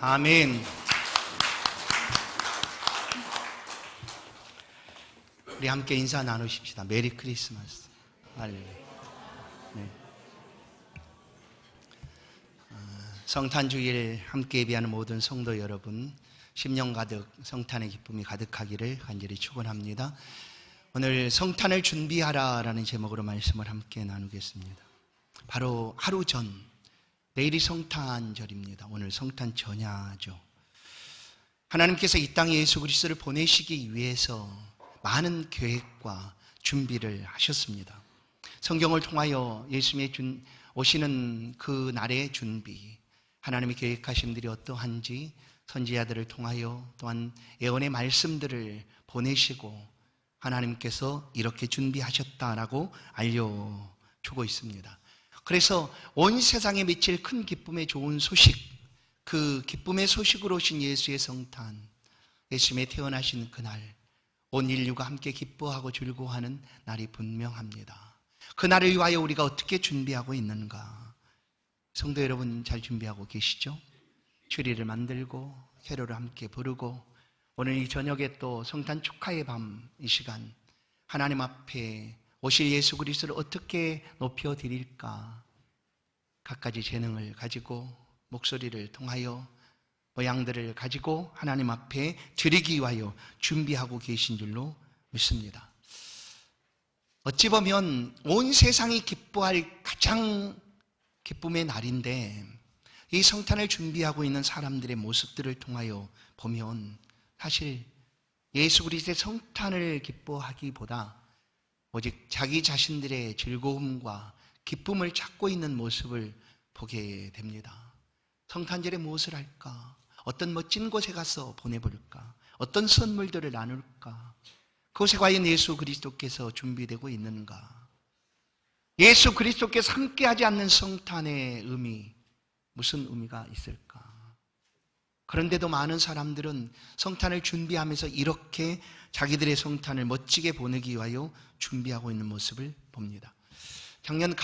아멘. 우리 함께 인사 나누십시다. 메리 크리스마스. 할렐루야. 네. 성탄주일 함께 예비하는 모든 성도 여러분, 심령 가득 성탄의 기쁨이 가득하기를 간절히 축원합니다. 오늘 성탄을 준비하라라는 제목으로 말씀을 함께 나누겠습니다. 바로 하루 전, 내일이 성탄절입니다. 오늘 성탄 전야죠. 하나님께서 이 땅에 예수 그리스도를 보내시기 위해서 많은 계획과 준비를 하셨습니다. 성경을 통하여 예수님의 오시는 그 날의 준비, 하나님이 계획하신 일이 어떠한지 선지자들을 통하여 또한 예언의 말씀들을 보내시고 하나님께서 이렇게 준비하셨다라고 알려주고 있습니다. 그래서 온 세상에 미칠 큰 기쁨의 좋은 소식, 그 기쁨의 소식으로 오신 예수의 성탄, 예수님의 태어나신 그날, 온 인류가 함께 기뻐하고 즐거워하는 날이 분명합니다. 그 날을 위하여 우리가 어떻게 준비하고 있는가? 성도 여러분 잘 준비하고 계시죠? 추리를 만들고 캐롤을 함께 부르고 오늘 이 저녁에 또 성탄 축하의 밤 이 시간 하나님 앞에 오실 예수 그리스도를 어떻게 높여드릴까? 갖가지 재능을 가지고 목소리를 통하여 모양들을 가지고 하나님 앞에 드리기 위하여 준비하고 계신 줄로 믿습니다. 어찌 보면 온 세상이 기뻐할 가장 기쁨의 날인데 이 성탄을 준비하고 있는 사람들의 모습들을 통하여 보면 사실 예수 그리스도의 성탄을 기뻐하기보다 오직 자기 자신들의 즐거움과 기쁨을 찾고 있는 모습을 보게 됩니다. 성탄절에 무엇을 할까? 어떤 멋진 곳에 가서 보내볼까? 어떤 선물들을 나눌까? 그곳에 과연 예수 그리스도께서 준비되고 있는가? 예수 그리스도께서 함께하지 않는 성탄의 의미, 무슨 의미가 있을까? 그런데도 많은 사람들은 성탄을 준비하면서 이렇게 자기들의 성탄을 멋지게 보내기 위하여 준비하고 있는 모습을 봅니다. 작년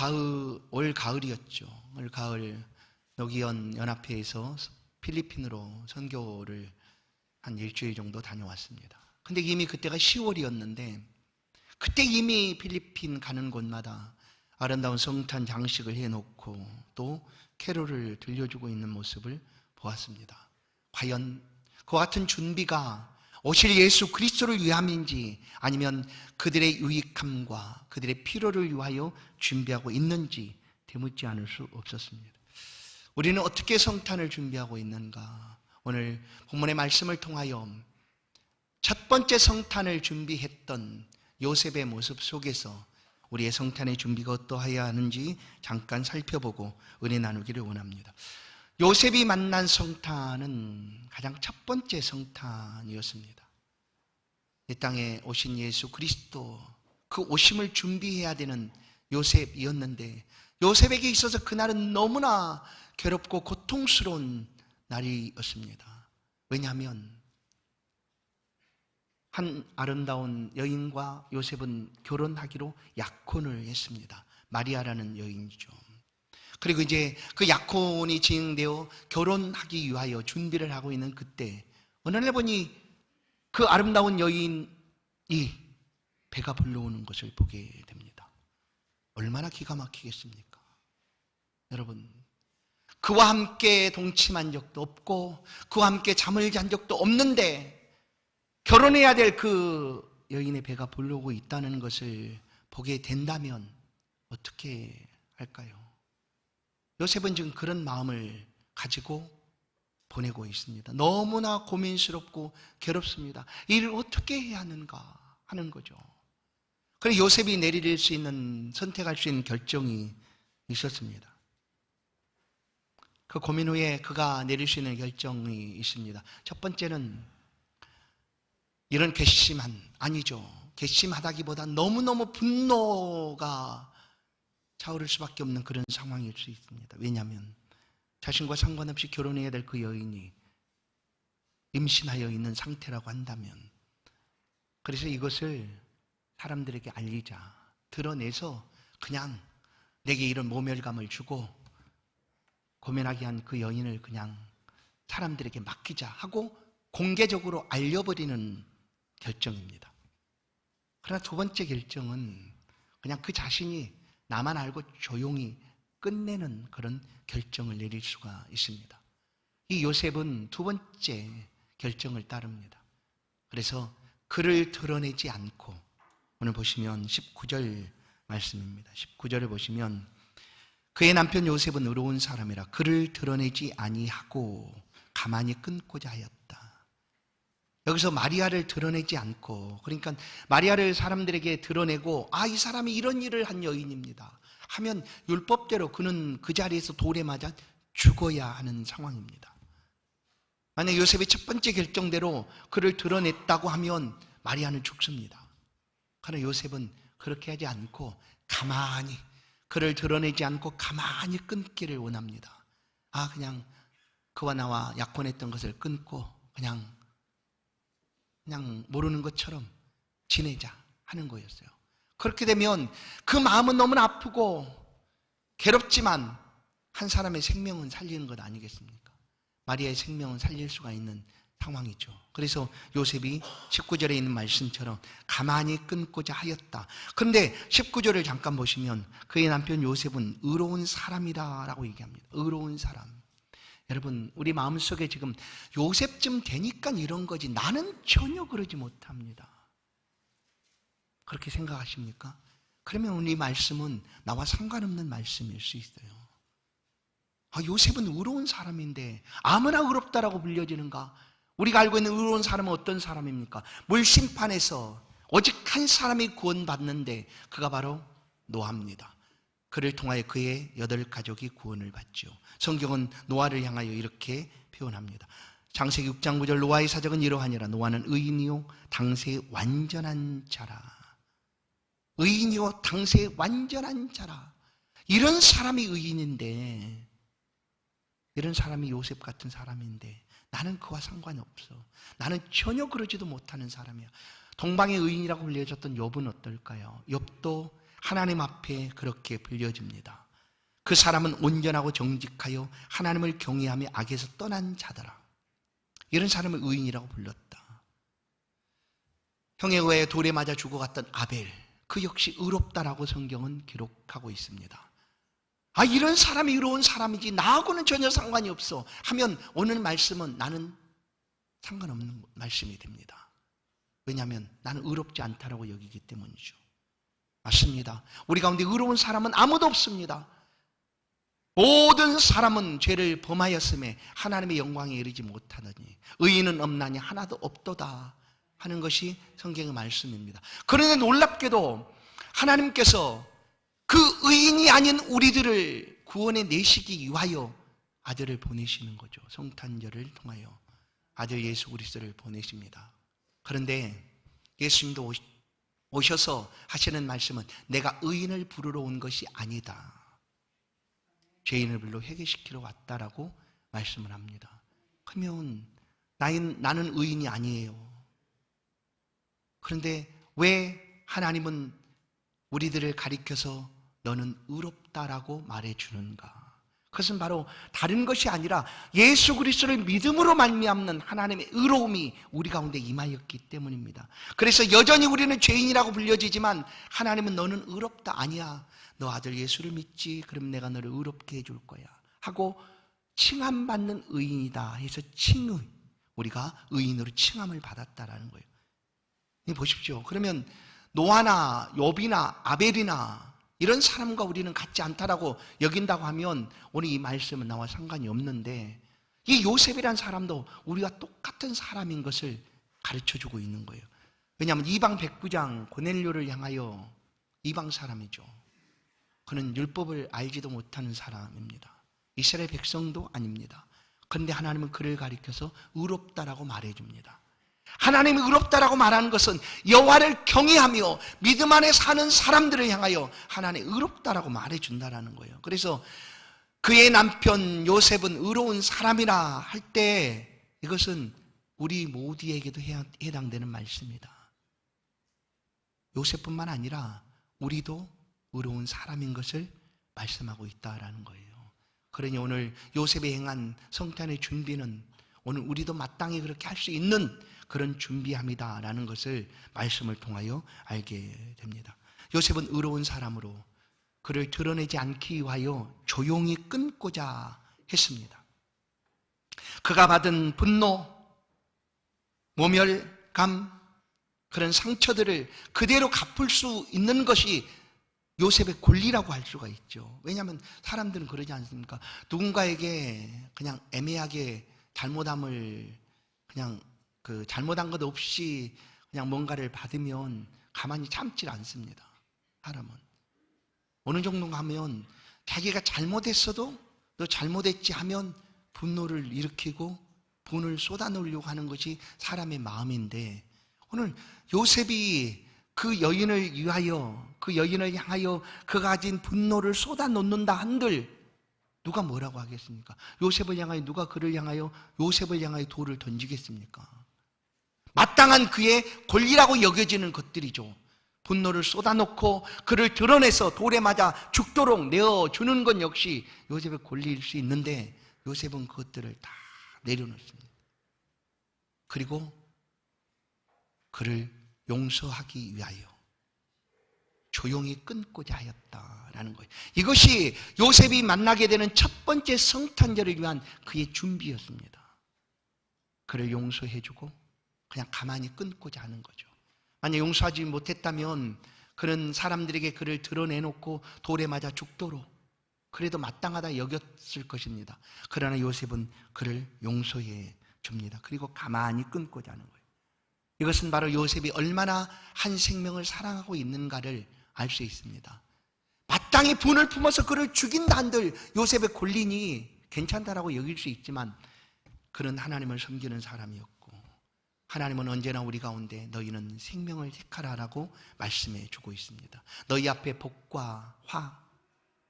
올 가을이었죠. 올 가을 노기현 연합회에서 필리핀으로 선교를 한 일주일 정도 다녀왔습니다. 근데 이미 그때가 10월이었는데 그때 이미 필리핀 가는 곳마다 아름다운 성탄 장식을 해놓고 또 캐롤을 들려주고 있는 모습을 보았습니다. 과연 그와 같은 준비가 오실 예수 그리스도를 위함인지 아니면 그들의 유익함과 그들의 필요를 위하여 준비하고 있는지 되묻지 않을 수 없었습니다. 우리는 어떻게 성탄을 준비하고 있는가? 오늘 본문의 말씀을 통하여 첫 번째 성탄을 준비했던 요셉의 모습 속에서 우리의 성탄의 준비가 어떠해야 하는지 잠깐 살펴보고 은혜 나누기를 원합니다. 요셉이 만난 성탄은 가장 첫 번째 성탄이었습니다. 이 땅에 오신 예수 그리스도, 그 오심을 준비해야 되는 요셉이었는데 요셉에게 있어서 그날은 너무나 괴롭고 고통스러운 날이었습니다. 왜냐하면 한 아름다운 여인과 요셉은 결혼하기로 약혼을 했습니다. 마리아라는 여인이죠. 그리고 이제 그 약혼이 진행되어 결혼하기 위하여 준비를 하고 있는 그때 어느 날 보니 그 아름다운 여인이 배가 불러오는 것을 보게 됩니다. 얼마나 기가 막히겠습니까? 여러분, 그와 함께 동침한 적도 없고 그와 함께 잠을 잔 적도 없는데 결혼해야 될 그 여인의 배가 불러오고 있다는 것을 보게 된다면 어떻게 할까요? 요셉은 지금 그런 마음을 가지고 보내고 있습니다. 너무나 고민스럽고 괴롭습니다. 이를 어떻게 해야 하는가 하는 거죠. 그래서 요셉이 내릴 수 있는, 선택할 수 있는 결정이 있었습니다. 그 고민 후에 그가 내릴 수 있는 결정이 있습니다. 첫 번째는 이런 괘씸하다기보다 너무너무 분노가 차오를 수밖에 없는 그런 상황일 수 있습니다. 왜냐하면 자신과 상관없이 결혼해야 될 그 여인이 임신하여 있는 상태라고 한다면, 그래서 이것을 사람들에게 알리자, 드러내서 그냥 내게 이런 모멸감을 주고 고민하게 한 그 여인을 그냥 사람들에게 맡기자 하고 공개적으로 알려버리는 결정입니다. 그러나 두 번째 결정은 그냥 그 자신이 나만 알고 조용히 끝내는 그런 결정을 내릴 수가 있습니다. 이 요셉은 두 번째 결정을 따릅니다. 그래서 그를 드러내지 않고, 오늘 보시면 19절 말씀입니다. 19절을 보시면 그의 남편 요셉은 의로운 사람이라 그를 드러내지 아니하고 가만히 끊고자 하였다. 여기서 마리아를 드러내지 않고, 그러니까 마리아를 사람들에게 드러내고 이 사람이 이런 일을 한 여인입니다 하면 율법대로 그는 그 자리에서 돌에 맞아 죽어야 하는 상황입니다. 만약 요셉의 첫 번째 결정대로 그를 드러냈다고 하면 마리아는 죽습니다. 그러나 요셉은 그렇게 하지 않고 가만히, 그를 드러내지 않고 가만히 끊기를 원합니다. 그냥 그와 나와 약혼했던 것을 끊고 그냥 모르는 것처럼 지내자 하는 거였어요. 그렇게 되면 그 마음은 너무나 아프고 괴롭지만 한 사람의 생명은 살리는 것 아니겠습니까? 마리아의 생명은 살릴 수가 있는 상황이죠. 그래서 요셉이 19절에 있는 말씀처럼 가만히 끊고자 하였다. 그런데 19절을 잠깐 보시면 그의 남편 요셉은 의로운 사람이라고 얘기합니다. 의로운 사람. 여러분, 우리 마음속에 지금 요셉쯤 되니까 이런 거지 나는 전혀 그러지 못합니다. 그렇게 생각하십니까? 그러면 우리 말씀은 나와 상관없는 말씀일 수 있어요. 요셉은 의로운 사람인데 아무나 의롭다라고 불려지는가? 우리가 알고 있는 의로운 사람은 어떤 사람입니까? 물심판에서 오직 한 사람이 구원받는데 그가 바로 노아입니다. 그를 통하여 그의 8가족이 구원을 받죠. 성경은 노아를 향하여 이렇게 표현합니다. 창세기 6장 9절 노아의 사적은 이러하니라. 노아는 의인이요 당세의 완전한 자라. 의인이요 당세의 완전한 자라. 이런 사람이 의인인데, 이런 사람이 요셉 같은 사람인데 나는 그와 상관이 없어. 나는 전혀 그러지도 못하는 사람이야. 동방의 의인이라고 불려졌던 욥은 어떨까요? 욥도 하나님 앞에 그렇게 불려집니다. 그 사람은 온전하고 정직하여 하나님을 경외하며 악에서 떠난 자더라. 이런 사람을 의인이라고 불렀다. 형에 의해 돌에 맞아 죽어갔던 아벨, 그 역시 의롭다라고 성경은 기록하고 있습니다. 이런 사람이 의로운 사람이지 나하고는 전혀 상관이 없어 하면 오늘 말씀은 나는 상관없는 말씀이 됩니다. 왜냐하면 나는 의롭지 않다라고 여기기 때문이죠. 맞습니다. 우리 가운데 의로운 사람은 아무도 없습니다. 모든 사람은 죄를 범하였음에 하나님의 영광에 이르지 못하더니 의인은 없나니 하나도 없도다 하는 것이 성경의 말씀입니다. 그런데 놀랍게도 하나님께서 그 의인이 아닌 우리들을 구원에 내시기 위하여 아들을 보내시는 거죠. 성탄절을 통하여 아들 예수 그리스도를 보내십니다. 그런데 예수님도 오셔서 하시는 말씀은 내가 의인을 부르러 온 것이 아니다. 죄인을 불러 회개시키러 왔다라고 말씀을 합니다. 그러면 나는 의인이 아니에요. 그런데 왜 하나님은 우리들을 가리켜서 너는 의롭다라고 말해주는가? 그것은 바로 다른 것이 아니라 예수 그리스도를 믿음으로 말미암는 하나님의 의로움이 우리 가운데 임하였기 때문입니다. 그래서 여전히 우리는 죄인이라고 불려지지만 하나님은 너는 의롭다. 아니야, 너 아들 예수를 믿지? 그럼 내가 너를 의롭게 해줄 거야 하고 칭함받는 의인이다 해서 칭의, 우리가 의인으로 칭함을 받았다라는 거예요. 보십시오. 그러면 노아나 욥이나 아벨이나 이런 사람과 우리는 같지 않다라고 여긴다고 하면 오늘 이 말씀은 나와 상관이 없는데, 이 요셉이란 사람도 우리와 똑같은 사람인 것을 가르쳐주고 있는 거예요. 왜냐하면 이방 백부장 고넬료를 향하여, 이방 사람이죠. 그는 율법을 알지도 못하는 사람입니다. 이스라엘 백성도 아닙니다. 그런데 하나님은 그를 가리켜서 의롭다라고 말해줍니다. 하나님이 의롭다라고 말하는 것은 여호와를 경외하며 믿음 안에 사는 사람들을 향하여 하나님 의롭다라고 말해준다라는 거예요. 그래서 그의 남편 요셉은 의로운 사람이라 할 때 이것은 우리 모두에게도 해당되는 말씀입니다. 요셉뿐만 아니라 우리도 의로운 사람인 것을 말씀하고 있다라는 거예요. 그러니 오늘 요셉이 행한 성탄의 준비는 오늘 우리도 마땅히 그렇게 할 수 있는 그런 준비함이다라는 것을 말씀을 통하여 알게 됩니다. 요셉은 의로운 사람으로 그를 드러내지 않기 위하여 조용히 끊고자 했습니다. 그가 받은 분노, 모멸감, 그런 상처들을 그대로 갚을 수 있는 것이 요셉의 권리라고 할 수가 있죠. 왜냐하면 사람들은 그러지 않습니까? 누군가에게 그냥 애매하게 잘못함을 그냥 잘못한 것 없이 그냥 뭔가를 받으면 가만히 참질 않습니다. 사람은 어느 정도 가면 자기가 잘못했어도 너 잘못했지 하면 분노를 일으키고 분을 쏟아놓으려고 하는 것이 사람의 마음인데, 오늘 요셉이 그 여인을 위하여, 그 여인을 향하여 그 가진 분노를 쏟아놓는다 한들 누가 뭐라고 하겠습니까? 요셉을 향하여 누가 그를 향하여 요셉을 향하여 돌을 던지겠습니까? 마땅한 그의 권리라고 여겨지는 것들이죠. 분노를 쏟아놓고 그를 드러내서 돌에 맞아 죽도록 내어주는 것 역시 요셉의 권리일 수 있는데, 요셉은 그것들을 다 내려놓습니다. 그리고 그를 용서하기 위하여 조용히 끊고자 하였다라는 거예요. 이것이 요셉이 만나게 되는 첫 번째 성탄절을 위한 그의 준비였습니다. 그를 용서해주고 그냥 가만히 끊고자 하는 거죠. 만약 용서하지 못했다면 그는 사람들에게 그를 드러내놓고 돌에 맞아 죽도록 그래도 마땅하다 여겼을 것입니다. 그러나 요셉은 그를 용서해 줍니다. 그리고 가만히 끊고자 하는 거예요. 이것은 바로 요셉이 얼마나 한 생명을 사랑하고 있는가를 알 수 있습니다. 마땅히 분을 품어서 그를 죽인다 한들 요셉의 권리니 괜찮다라고 여길 수 있지만, 그는 하나님을 섬기는 사람이었고 하나님은 언제나 우리 가운데 너희는 생명을 택하라라고 말씀해 주고 있습니다. 너희 앞에 복과 화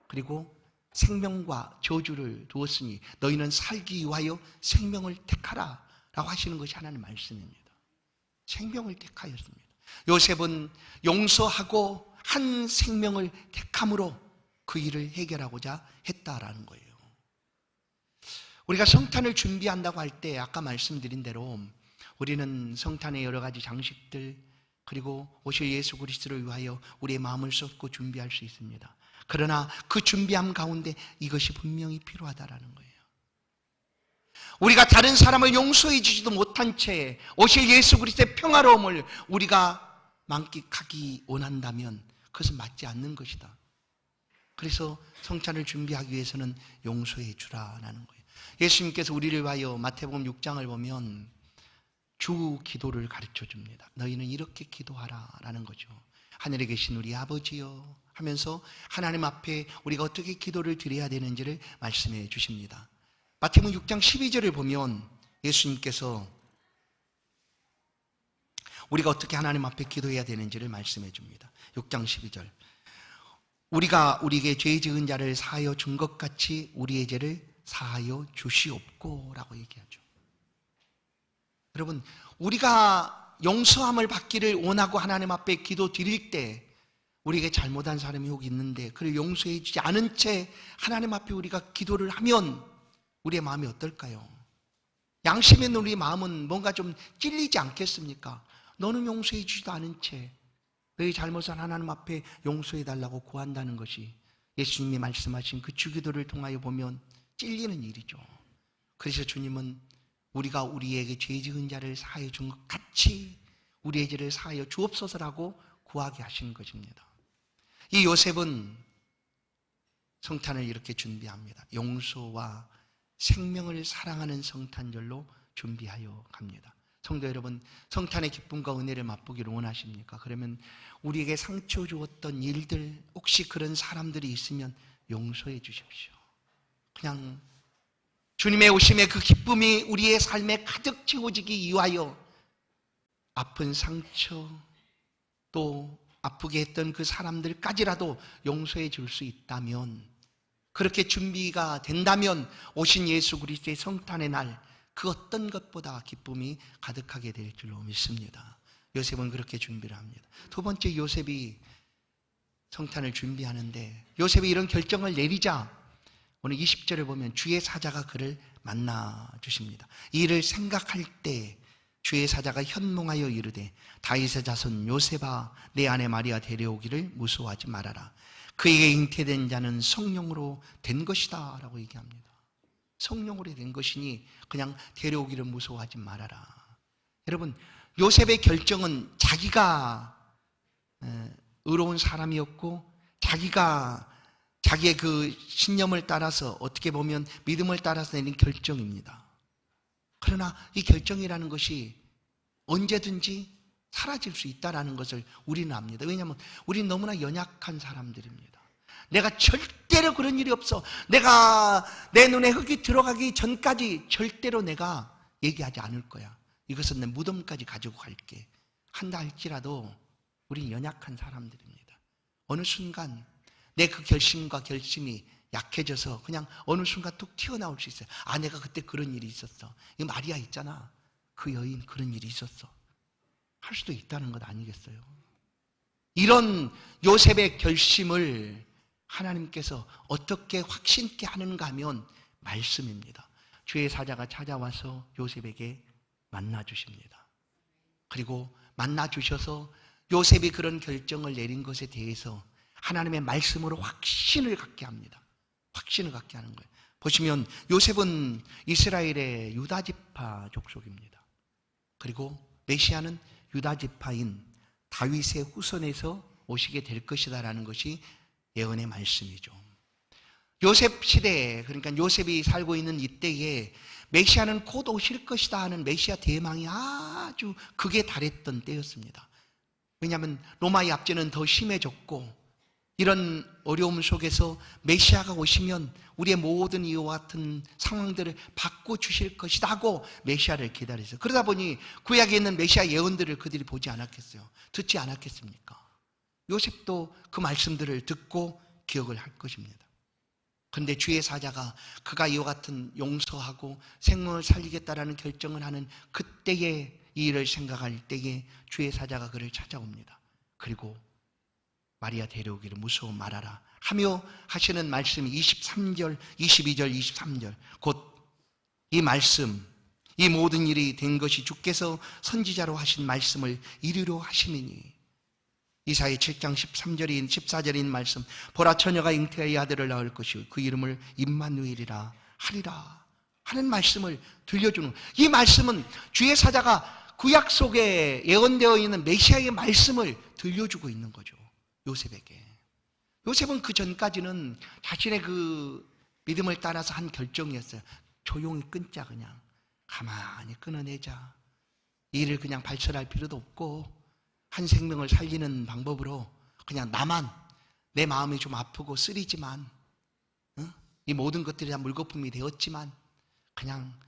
그리고 생명과 저주를 두었으니 너희는 살기 위하여 생명을 택하라 라고 하시는 것이 하나님의 말씀입니다. 생명을 택하였습니다. 요셉은 용서하고 한 생명을 택함으로 그 일을 해결하고자 했다라는 거예요. 우리가 성탄을 준비한다고 할 때 아까 말씀드린 대로 우리는 성탄의 여러 가지 장식들 그리고 오실 예수 그리스도를 위하여 우리의 마음을 쏟고 준비할 수 있습니다. 그러나 그 준비함 가운데 이것이 분명히 필요하다라는 거예요. 우리가 다른 사람을 용서해 주지도 못한 채 오실 예수 그리스도의 평화로움을 우리가 만끽하기 원한다면 그것은 맞지 않는 것이다. 그래서 성찬을 준비하기 위해서는 용서해 주라라는 거예요. 예수님께서 우리를 위하여 마태복음 6장을 보면 주 기도를 가르쳐 줍니다. 너희는 이렇게 기도하라라는 거죠. 하늘에 계신 우리 아버지여 하면서 하나님 앞에 우리가 어떻게 기도를 드려야 되는지를 말씀해 주십니다. 마태복음 6장 12절을 보면 예수님께서 우리가 어떻게 하나님 앞에 기도해야 되는지를 말씀해 줍니다. 6장 12절. 우리가 우리에게 죄 지은 자를 사하여 준 것 같이 우리의 죄를 사하여 주시옵고 라고 얘기하죠. 여러분, 우리가 용서함을 받기를 원하고 하나님 앞에 기도 드릴 때 우리에게 잘못한 사람이 혹 있는데 그를 용서해 주지 않은 채 하나님 앞에 우리가 기도를 하면 우리의 마음이 어떨까요? 양심 있는 우리의 마음은 뭔가 좀 찔리지 않겠습니까? 너는 용서해 주지도 않은 채 너희 잘못을 하나님 앞에 용서해 달라고 구한다는 것이 예수님이 말씀하신 그 주기도를 통하여 보면 찔리는 일이죠. 그래서 주님은 우리가 우리에게 죄 지은 자를 사하여 준 것 같이 우리의 죄를 사하여 주옵소서라고 구하게 하신 것입니다. 이 요셉은 성탄을 이렇게 준비합니다. 용서와 생명을 사랑하는 성탄절로 준비하여 갑니다. 성도 여러분, 성탄의 기쁨과 은혜를 맛보기를 원하십니까? 그러면 우리에게 상처 주었던 일들, 혹시 그런 사람들이 있으면 용서해 주십시오. 그냥 주님의 오심의 그 기쁨이 우리의 삶에 가득 채워지기 위하여 아픈 상처 또 아프게 했던 그 사람들까지라도 용서해 줄 수 있다면, 그렇게 준비가 된다면 오신 예수 그리스도의 성탄의 날 그 어떤 것보다 기쁨이 가득하게 될 줄로 믿습니다. 요셉은 그렇게 준비를 합니다. 두 번째, 요셉이 성탄을 준비하는데 요셉이 이런 결정을 내리자 오늘 20절을 보면 주의 사자가 그를 만나 주십니다. 이 일을 생각할 때 주의 사자가 현몽하여 이르되 다윗의 자손 요셉아 내 아내 마리아 데려오기를 무서워하지 말아라. 그에게 잉태된 자는 성령으로 된 것이다 라고 얘기합니다. 성령으로 된 것이니 그냥 데려오기를 무서워하지 말아라. 여러분, 요셉의 결정은 자기가 의로운 사람이었고 자기의 그 신념을 따라서 어떻게 보면 믿음을 따라서 내린 결정입니다. 그러나 이 결정이라는 것이 언제든지 사라질 수 있다는 것을 우리는 압니다. 왜냐하면 우리는 너무나 연약한 사람들입니다. 내가 절대로 그런 일이 없어. 내가 내 눈에 흙이 들어가기 전까지 절대로 내가 얘기하지 않을 거야. 이것은 내 무덤까지 가지고 갈게. 한다 할지라도 우리는 연약한 사람들입니다. 어느 순간 내 그 결심과 결심이 약해져서 그냥 어느 순간 툭 튀어나올 수 있어요. 아, 내가 그때 그런 일이 있었어. 이 마리아 있잖아. 그 여인 그런 일이 있었어. 할 수도 있다는 것 아니겠어요? 이런 요셉의 결심을 하나님께서 어떻게 확신 있게 하는가 하면 말씀입니다. 주의 사자가 찾아와서 요셉에게 만나 주십니다. 그리고 만나 주셔서 요셉이 그런 결정을 내린 것에 대해서 하나님의 말씀으로 확신을 갖게 합니다. 확신을 갖게 하는 거예요. 보시면 요셉은 이스라엘의 유다 지파 족속입니다. 그리고 메시아는 유다 지파인 다윗의 후손에서 오시게 될 것이다라는 것이 예언의 말씀이죠. 요셉 시대에, 그러니까 요셉이 살고 있는 이때에 메시아는 곧 오실 것이다 하는 메시아 대망이 아주 극에 달했던 때였습니다. 왜냐하면 로마의 압제는 더 심해졌고 이런 어려움 속에서 메시아가 오시면 우리의 모든 이와 같은 상황들을 바꿔주실 것이다 하고 메시아를 기다렸어요. 그러다 보니 구약에 있는 메시아 예언들을 그들이 보지 않았겠어요? 듣지 않았겠습니까? 요셉도 그 말씀들을 듣고 기억을 할 것입니다. 그런데 주의 사자가 그가 이와 같은 용서하고 생명을 살리겠다라는 결정을 하는 그때에 이 일을 생각할 때에 주의 사자가 그를 찾아옵니다. 그리고 마리아 데려오기를 무서워 말아라 하며 하시는 말씀이 23절, 22절, 23절 곧 이 말씀, 이 모든 일이 된 것이 주께서 선지자로 하신 말씀을 이루려 하심이니 이사야 7장 13절인 14절인 말씀 보라 처녀가 잉태하여 아들을 낳을 것이요 그 이름을 임마누엘이라 하리라 하는 말씀을 들려주는 이 말씀은 주의 사자가 구약 속에 예언되어 있는 메시아의 말씀을 들려주고 있는 거죠. 요셉에게. 요셉은 그 전까지는 자신의 그 믿음을 따라서 한 결정이었어요. 조용히 끊자 그냥. 가만히 끊어내자. 이 일을 그냥 발설할 필요도 없고 한 생명을 살리는 방법으로 그냥 나만 내 마음이 좀 아프고 쓰리지만 이 모든 것들이 다 물거품이 되었지만 그냥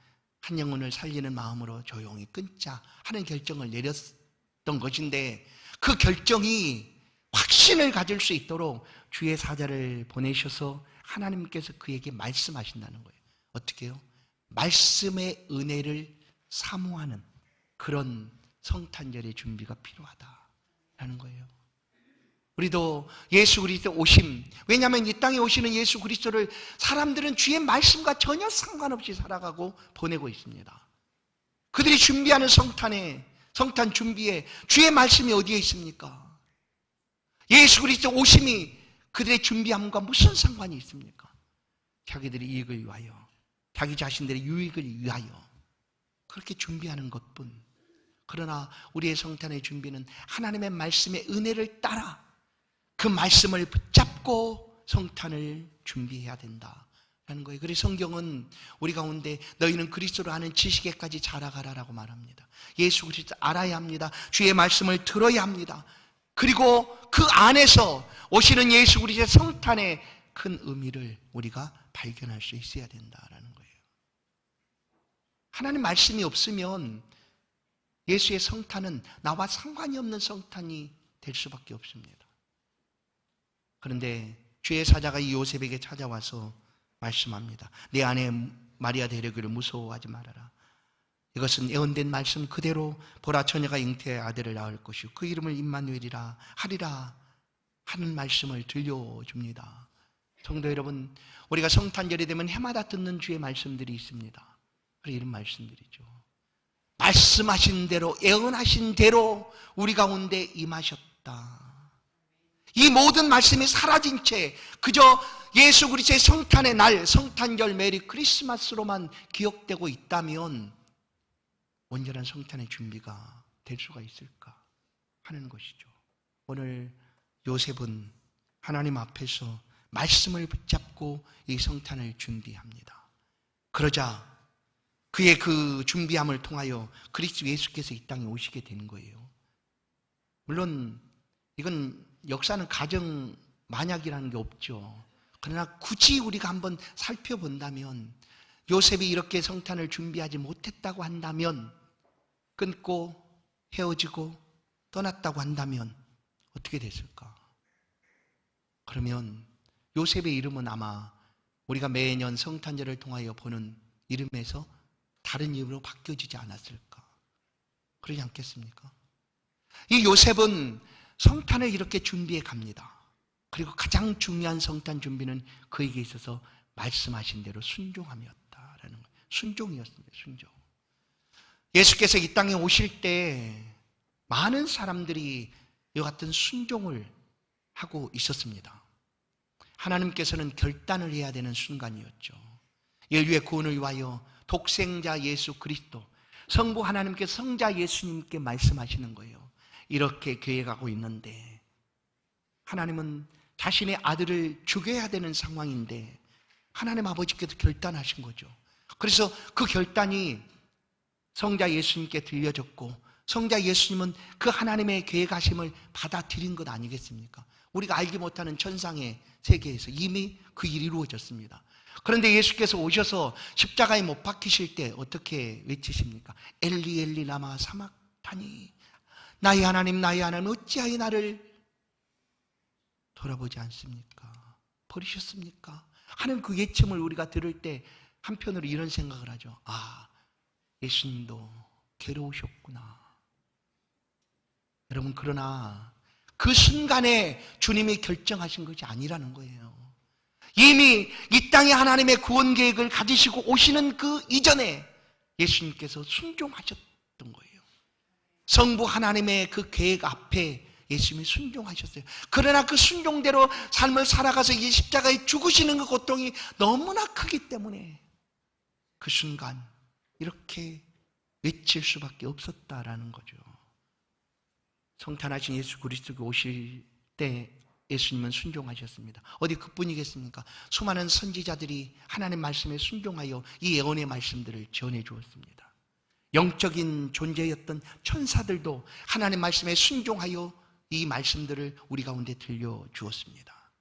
한 영혼을 살리는 마음으로 조용히 끊자 하는 결정을 내렸던 것인데 그 결정이 확신을 가질 수 있도록 주의 사자를 보내셔서 하나님께서 그에게 말씀하신다는 거예요. 어떻게 해요? 말씀의 은혜를 사모하는 그런 성탄절의 준비가 필요하다라는 거예요. 우리도 예수 그리스도 오심, 왜냐하면 이 땅에 오시는 예수 그리스도를 사람들은 주의 말씀과 전혀 상관없이 살아가고 보내고 있습니다. 그들이 준비하는 성탄 준비에 주의 말씀이 어디에 있습니까? 예수 그리스도 오심이 그들의 준비함과 무슨 상관이 있습니까? 자기들의 이익을 위하여, 자기 자신들의 유익을 위하여 그렇게 준비하는 것뿐. 그러나 우리의 성탄의 준비는 하나님의 말씀의 은혜를 따라 그 말씀을 붙잡고 성탄을 준비해야 된다라는 거예요. 그래서 성경은 우리 가운데 너희는 그리스도를 아는 지식에까지 자라가라라고 말합니다. 예수 그리스도 알아야 합니다. 주의 말씀을 들어야 합니다. 그리고 그 안에서 오시는 예수 그리스도의 성탄의 큰 의미를 우리가 발견할 수 있어야 된다라는 거예요. 하나님 말씀이 없으면 예수의 성탄은 나와 상관이 없는 성탄이 될 수밖에 없습니다. 그런데 주의 사자가 이 요셉에게 찾아와서 말씀합니다. 내 아내 마리아 데려오기를 무서워하지 말아라. 이것은 예언된 말씀 그대로 보라 처녀가 잉태의 아들을 낳을 것이요 그 이름을 임마누엘이라 하리라 하는 말씀을 들려줍니다. 성도 여러분, 우리가 성탄절이 되면 해마다 듣는 주의 말씀들이 있습니다. 그래서 이런 말씀들이죠. 말씀하신 대로, 예언하신 대로 우리 가운데 임하셨다. 이 모든 말씀이 사라진 채 그저 예수 그리스도의 성탄의 날, 성탄절, 메리 크리스마스로만 기억되고 있다면 온전한 성탄의 준비가 될 수가 있을까 하는 것이죠. 오늘 요셉은 하나님 앞에서 말씀을 붙잡고 이 성탄을 준비합니다. 그러자 그의 그 준비함을 통하여 그리스도 예수께서 이 땅에 오시게 되는 거예요. 물론 이건 역사는 가정 만약이라는 게 없죠. 그러나 굳이 우리가 한번 살펴본다면 요셉이 이렇게 성탄을 준비하지 못했다고 한다면, 끊고 헤어지고 떠났다고 한다면 어떻게 됐을까? 그러면 요셉의 이름은 아마 우리가 매년 성탄절을 통하여 보는 이름에서 다른 이름으로 바뀌어지지 않았을까? 그러지 않겠습니까? 이 요셉은 성탄을 이렇게 준비해 갑니다. 그리고 가장 중요한 성탄 준비는 그에게 있어서 말씀하신 대로 순종함이었다라는 거예요. 순종이었습니다. 순종. 예수께서 이 땅에 오실 때 많은 사람들이 이와 같은 순종을 하고 있었습니다. 하나님께서는 결단을 해야 되는 순간이었죠. 인류의 구원을 위하여 독생자 예수 그리스도, 성부 하나님께 성자 예수님께 말씀하시는 거예요. 이렇게 계획하고 있는데 하나님은 자신의 아들을 죽여야 되는 상황인데 하나님 아버지께서 결단하신 거죠. 그래서 그 결단이 성자 예수님께 들려졌고 성자 예수님은 그 하나님의 계획하심을 받아들인 것 아니겠습니까? 우리가 알지 못하는 천상의 세계에서 이미 그 일이 이루어졌습니다. 그런데 예수께서 오셔서 십자가에 못 박히실 때 어떻게 외치십니까? 엘리 엘리 라마 사막타니, 나의 하나님 어찌하여 나를 돌아보지 않습니까? 버리셨습니까? 하는 그 외침을 우리가 들을 때 한편으로 이런 생각을 하죠. 아, 예수님도 괴로우셨구나. 여러분, 그러나 그 순간에 주님이 결정하신 것이 아니라는 거예요. 이미 이 땅에 하나님의 구원 계획을 가지시고 오시는 그 이전에 예수님께서 순종하셨던 거예요. 성부 하나님의 그 계획 앞에 예수님이 순종하셨어요. 그러나 그 순종대로 삶을 살아가서 이 십자가에 죽으시는 그 고통이 너무나 크기 때문에 그 순간 이렇게 외칠 수밖에 없었다라는 거죠. 성탄하신 예수 그리스도가 오실 때 예수님은 순종하셨습니다. 어디 그뿐이겠습니까? 수많은 선지자들이 하나님의 말씀에 순종하여 이 예언의 말씀들을 전해 주었습니다. 영적인 존재였던 천사들도 하나님의 말씀에 순종하여 이 말씀들을 우리 가운데 들려주었습니다.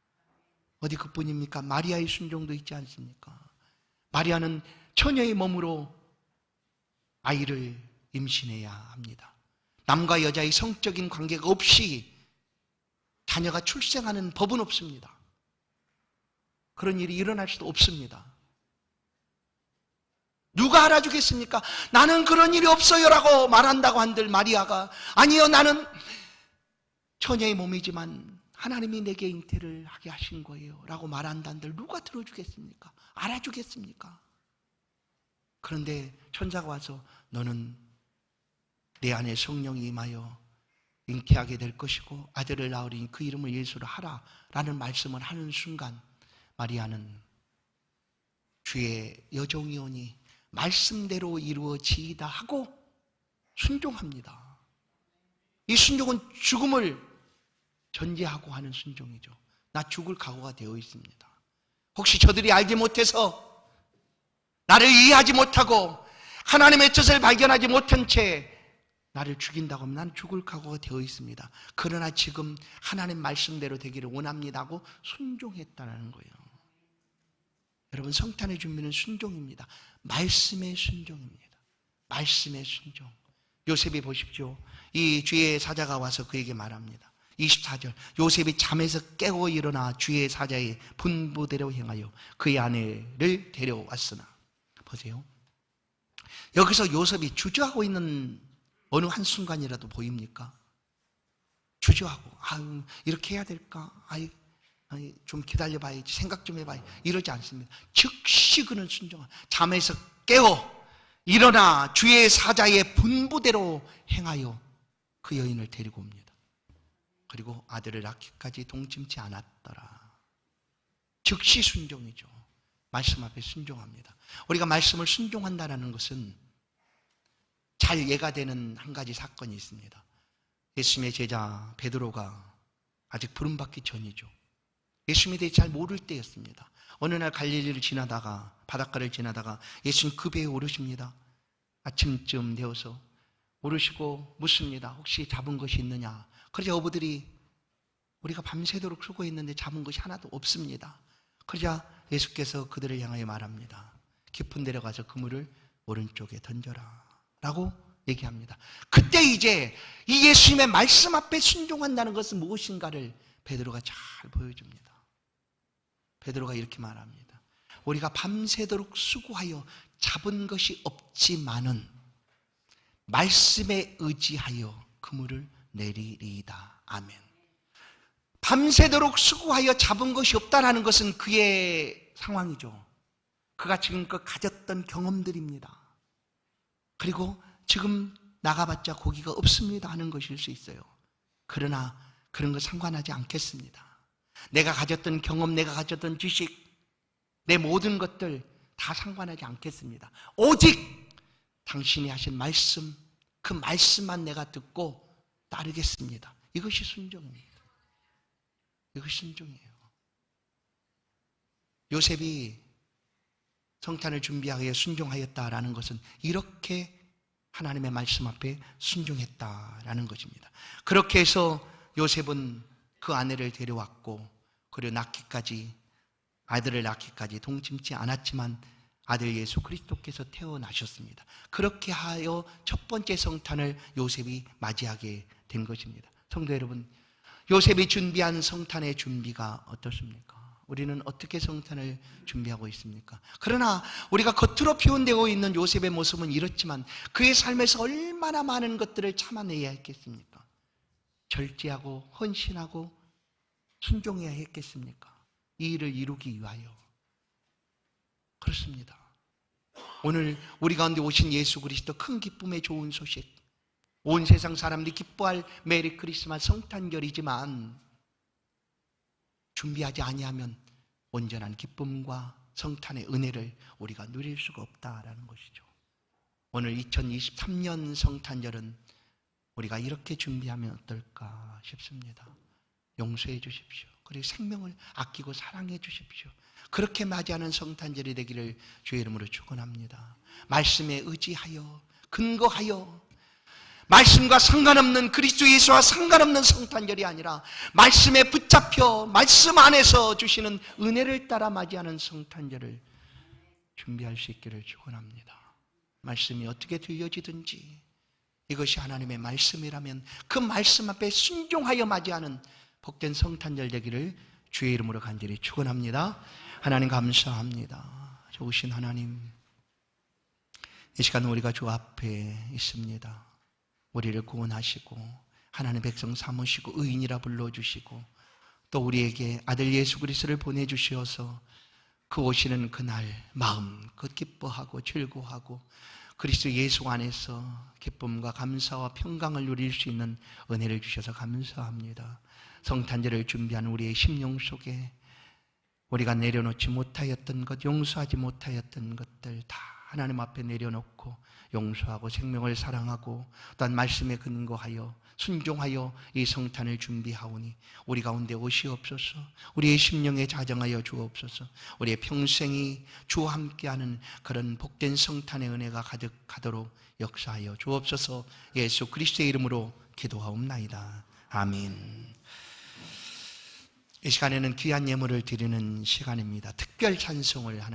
어디 그뿐입니까? 마리아의 순종도 있지 않습니까? 마리아는 처녀의 몸으로 아이를 임신해야 합니다. 남과 여자의 성적인 관계가 없이 자녀가 출생하는 법은 없습니다. 그런 일이 일어날 수도 없습니다. 누가 알아주겠습니까? 나는 그런 일이 없어요라고 말한다고 한들 마리아가 아니요, 나는 처녀의 몸이지만 하나님이 내게 잉태를 하게 하신 거예요 라고 말한다는들 누가 들어주겠습니까? 알아주겠습니까? 그런데 천사가 와서 너는 내 안에 성령이 임하여 잉태하게 될 것이고 아들을 낳으리니 그 이름을 예수로 하라 라는 말씀을 하는 순간 마리아는 주의 여종이오니 말씀대로 이루어지이다 하고 순종합니다. 이 순종은 죽음을 전제하고 하는 순종이죠. 나 죽을 각오가 되어 있습니다. 혹시 저들이 알지 못해서 나를 이해하지 못하고 하나님의 뜻을 발견하지 못한 채 나를 죽인다고 하면 난 죽을 각오가 되어 있습니다. 그러나 지금 하나님 말씀대로 되기를 원합니다 하고 순종했다는 거예요. 여러분, 성탄의 준비는 순종입니다. 말씀의 순종입니다. 말씀의 순종. 요셉이 보십시오. 이 주의 사자가 와서 그에게 말합니다. 24절, 요셉이 잠에서 깨고 일어나 주의 사자의 분부대로 행하여 그의 아내를 데려왔으나, 보세요. 여기서 요셉이 주저하고 있는 어느 한순간이라도 보입니까? 주저하고, 아유, 이렇게 해야 될까? 아유, 아니, 좀 기다려봐야지, 생각 좀 해봐야지, 이러지 않습니다. 즉시 그는 순종한, 잠에서 깨어 일어나 주의 사자의 분부대로 행하여 그 여인을 데리고 옵니다. 그리고 아들을 낳기까지 동침치 않았더라. 즉시 순종이죠. 말씀 앞에 순종합니다. 우리가 말씀을 순종한다는 것은 잘 이해가 되는 한 가지 사건이 있습니다. 예수님의 제자 베드로가 아직 부름받기 전이죠. 예수님에 대해 잘 모를 때였습니다. 어느 날 갈릴리를 지나다가, 바닷가를 지나다가 예수님 그 배에 오르십니다. 아침쯤 되어서 오르시고 묻습니다. 혹시 잡은 것이 있느냐? 그러자 어부들이 우리가 밤새도록 수고했는데 잡은 것이 하나도 없습니다. 그러자 예수께서 그들을 향하여 말합니다. 깊은 데로 가서 그물을 오른쪽에 던져라 라고 얘기합니다. 그때 이제 이 예수님의 말씀 앞에 순종한다는 것은 무엇인가를 베드로가 잘 보여줍니다. 베드로가 이렇게 말합니다. 우리가 밤새도록 수고하여 잡은 것이 없지만은 말씀에 의지하여 그물을 내리리이다. 아멘. 밤새도록 수고하여 잡은 것이 없다는 것은 그의 상황이죠. 그가 지금껏 가졌던 경험들입니다. 그리고 지금 나가봤자 고기가 없습니다 하는 것일 수 있어요. 그러나 그런 거 상관하지 않겠습니다. 내가 가졌던 경험, 내가 가졌던 지식, 내 모든 것들 다 상관하지 않겠습니다. 오직 당신이 하신 말씀, 그 말씀만 내가 듣고 따르겠습니다. 이것이 순종입니다. 이것이 순종이에요. 요셉이 성탄을 준비하기 위해 순종하였다라는 것은 이렇게 하나님의 말씀 앞에 순종했다라는 것입니다. 그렇게 해서 요셉은 그 아내를 데려왔고, 그리고 아들을 낳기까지 동침치 않았지만 아들 예수 그리스도께서 태어나셨습니다. 그렇게 하여 첫 번째 성탄을 요셉이 맞이하게 된 것입니다. 성도 여러분, 요셉이 준비한 성탄의 준비가 어떻습니까? 우리는 어떻게 성탄을 준비하고 있습니까? 그러나 우리가 겉으로 표현되고 있는 요셉의 모습은 이렇지만 그의 삶에서 얼마나 많은 것들을 참아내야 했겠습니까? 절제하고 헌신하고 순종해야 했겠습니까? 이 일을 이루기 위하여. 그렇습니다. 오늘 우리 가운데 오신 예수 그리스도, 큰 기쁨의 좋은 소식, 온 세상 사람들이 기뻐할 메리 크리스마스 성탄절이지만 준비하지 아니하면 온전한 기쁨과 성탄의 은혜를 우리가 누릴 수가 없다라는 것이죠. 오늘 2023년 성탄절은 우리가 이렇게 준비하면 어떨까 싶습니다. 용서해 주십시오. 그리고 생명을 아끼고 사랑해 주십시오. 그렇게 맞이하는 성탄절이 되기를 주의 이름으로 축원합니다. 말씀에 의지하여, 근거하여, 말씀과 상관없는, 그리스도 예수와 상관없는 성탄절이 아니라 말씀에 붙잡혀 말씀 안에서 주시는 은혜를 따라 맞이하는 성탄절을 준비할 수 있기를 축원합니다. 말씀이 어떻게 들려지든지 이것이 하나님의 말씀이라면 그 말씀 앞에 순종하여 맞이하는 복된 성탄절 되기를 주의 이름으로 간절히 축원합니다. 하나님 감사합니다. 좋으신 하나님, 이 시간 우리가 주 앞에 있습니다. 우리를 구원하시고 하나님의 백성 삼으시고 의인이라 불러주시고 또 우리에게 아들 예수 그리스도를 보내주시어서 그 오시는 그날 마음껏 기뻐하고 즐거워하고 그리스도 예수 안에서 기쁨과 감사와 평강을 누릴 수 있는 은혜를 주셔서 감사합니다. 성탄절을 준비하는 우리의 심령 속에 우리가 내려놓지 못하였던 것, 용서하지 못하였던 것들 다 하나님 앞에 내려놓고 용서하고 생명을 사랑하고 또한 말씀에 근거하여 순종하여 이 성탄을 준비하오니 우리 가운데 오시옵소서. 우리의 심령에 자정하여 주옵소서. 우리의 평생이 주와 함께하는 그런 복된 성탄의 은혜가 가득하도록 역사하여 주옵소서. 예수 그리스도의 이름으로 기도하옵나이다. 아멘. 이 시간에는 귀한 예물을 드리는 시간입니다. 특별 찬송을 하나님